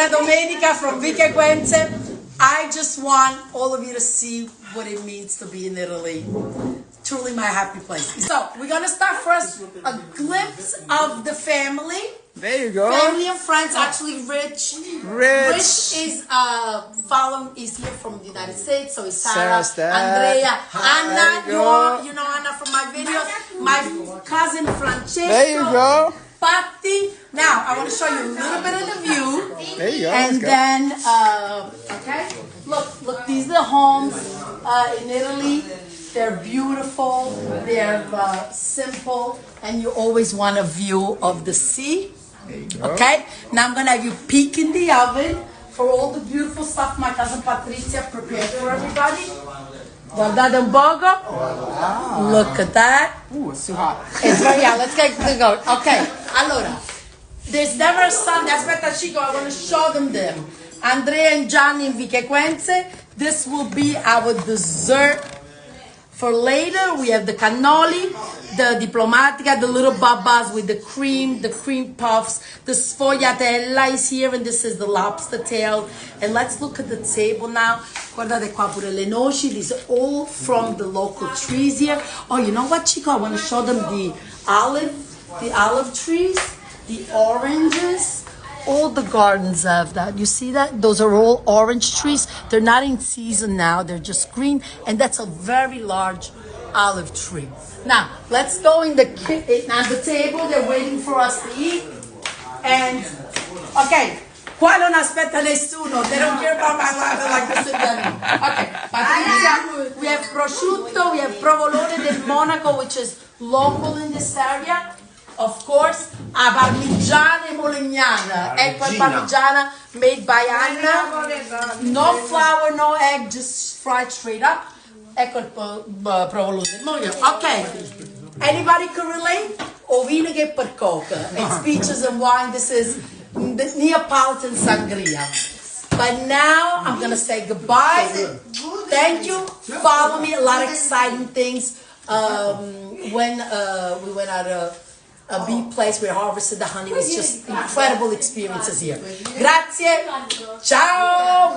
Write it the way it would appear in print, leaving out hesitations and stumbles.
Buona domenica from Vicky Equenze. I just want all of you to see what it means to be in Italy. Truly my happy place. So we're gonna start first a glimpse of the family. There you go. Family and friends. Actually, Rich is is here from the United States. So is Sarah, Andrea, Anna. You know Anna from my videos. My cousin Francesco. There you go. Patti. Now I want to show you a little bit of the view. There you go. And then, okay. Look. These are the homes in Italy. They're beautiful. They're simple, and you always want a view of the sea. Okay, now I'm gonna have you peek in the oven for all the beautiful stuff my cousin Patrizia prepared for everybody. Guardate un poco. Wow. Look at that. Ooh, it's too hot. It's very hot. Let's get to go. Okay, allora. There's never a Sunday. Aspetta, Chico, I want to show them. Andrea and Gianni in Vicky Equenze. This will be our dessert. For later, we have the cannoli, the diplomatica, the little babas with the cream puffs. The sfogliatella is here, and this is the lobster tail. And let's look at the table now. Guardate qua pure le noci. These are all from the local trees here. Oh, you know what, Chico? I want to show them the olive trees, the oranges. All the gardens have that. You see that? Those are all orange trees. They're not in season now. They're just green. And that's a very large olive tree. Now, let's go at the table. They're waiting for us to eat. And, okay. Qua non aspetta nessuno. They don't care about my life. They like to sit down. Okay. Patrizia, we have prosciutto. We have provolone del Monaco, which is local in this area. Of course, a parmigiana e molignana. Ecco il parmigiana made by Anna. No flour, no egg, just fried straight up. Ecco il provolone del Monaco. Okay. Anybody can relate? Ovino che per coca. It's peaches and wine. This is the Neapolitan sangria. But now I'm gonna say goodbye. Thank you. Follow me. A lot of exciting things. When we went out of a bee place, we harvested the honey. It was just incredible experiences here. Grazie. Ciao.